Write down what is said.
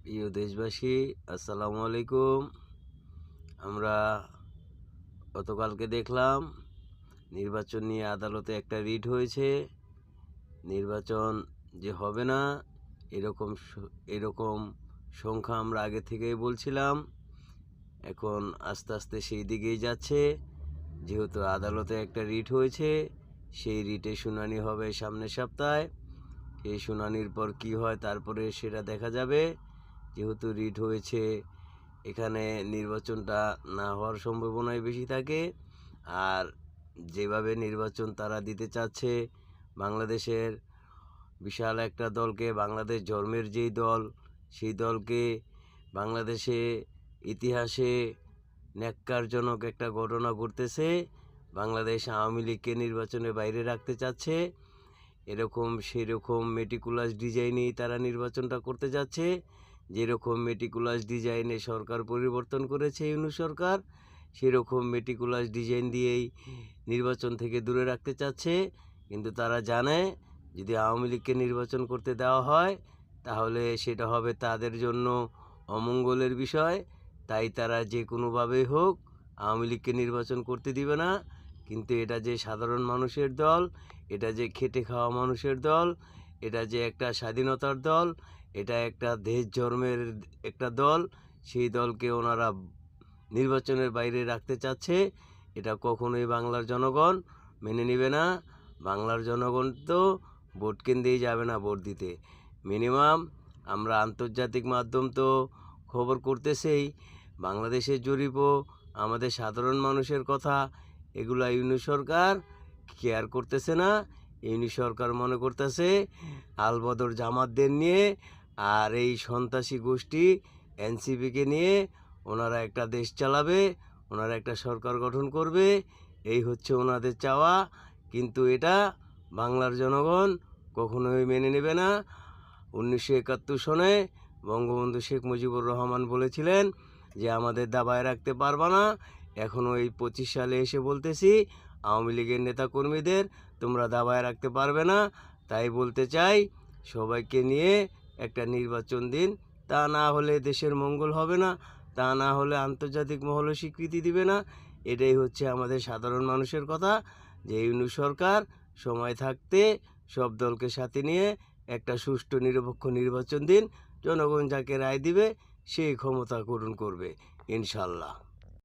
প্রিয় দেশবাসী, আসসালামু আলাইকুম। আমরা গতকালকে দেখলাম নির্বাচন নিয়ে আদালতে একটা রিট হয়েছে। নির্বাচন যে হবে না এরকম সংখ্যা আমরা আগে থেকেই বলছিলাম। এখন আস্তে আস্তে সেই দিকেই যাচ্ছে। যেহেতু আদালতে একটা রিট হয়েছে, সেই রিটে শুনানি হবে সামনের সপ্তাহে। এই শুনানির পর কি হয় তারপরে সেটা দেখা যাবে। যেহেতু রিট হয়েছে, এখানে নির্বাচনটা না হওয়ার সম্ভাবনাই বেশি থাকে। আর যেভাবে নির্বাচন তারা দিতে চাচ্ছে, বাংলাদেশের বিশাল একটা দলকে, বাংলাদেশ ধর্মের যেই দল, সেই দলকে বাংলাদেশে ইতিহাসে ন্যাক্কারজনক একটা ঘটনা ঘটতেছে। বাংলাদেশ আওয়ামী লীগকে নির্বাচনের বাইরে রাখতে চাচ্ছে। সেরকম মেটিকুলাস ডিজাইনেই তারা নির্বাচনটা করতে যাচ্ছে। যেরকম মেটিকুলাস ডিজাইনে সরকার পরিবর্তন করেছে ইউনূস সরকার, সেরকম মেটিকুলাস ডিজাইন দিয়েই নির্বাচন থেকে দূরে রাখতে চাচ্ছে। কিন্তু তারা জানে যদি আওয়ামী লীগকে নির্বাচন করতে দেওয়া হয় তাহলে সেটা হবে তাদের জন্য অমঙ্গলের বিষয়। তাই তারা যে কোনোভাবেই হোক আওয়ামী লীগকে নির্বাচন করতে দিবে না। কিন্তু এটা যে সাধারণ মানুষের দল, এটা যে খেটে খাওয়া মানুষের দল, এটা যে একটা স্বাধীনতার দল, এটা একটা দেশ ধর্মের একটা দল, সেই দলকে ওনারা নির্বাচনের বাইরে রাখতে চাচ্ছে। এটা কখনোই বাংলার জনগণ মেনে নেবে না। বাংলার জনগণ তো ভোট কেন্দ্রেই যাবে না ভোট দিতে। মিনিমাম আমরা আন্তর্জাতিক মাধ্যম তো খবর করতেছেই, বাংলাদেশের জরিপও, আমাদের সাধারণ মানুষের কথা, এগুলা ইউনূস সরকার কেয়ার করতেছে না। ইউনূস সরকার মনে করতেছে আলবদর জামাতদের নিয়ে আর এই সন্ত্রাসী গোষ্ঠী এনসিপিকে নিয়ে ওনারা একটা দেশ চালাবে, ওনারা একটা সরকার গঠন করবে, এই হচ্ছে ওনাদের চাওয়া। কিন্তু এটা বাংলার জনগণ কখনোই মেনে নেবে না। 1971 সনে বঙ্গবন্ধু শেখ মুজিবুর রহমান বলেছিলেন যে আমাদের দাবায় রাখতে পারবা না। এখন ওই 25 সালে এসে বলতেছি আওয়ামী লীগের নেতাকর্মীদের তোমরা দাবায় রাখতে পারবে না। তাই বলতে চাই সবাইকে নিয়ে একটা নির্বাচন দিন। তা না হলে দেশের মঙ্গল হবে না, তা না হলে আন্তর্জাতিক মহলও স্বীকৃতি দিবে না। এটাই হচ্ছে আমাদের সাধারণ মানুষের কথা, যে ইউনূস সরকার সময় থাকতে সব দলকে সাথে নিয়ে একটা সুষ্ঠু নিরপেক্ষ নির্বাচন দিন। জনগণ যাকে রায় দিবে সেই ক্ষমতা গ্রহণ করবে ইনশাল্লাহ।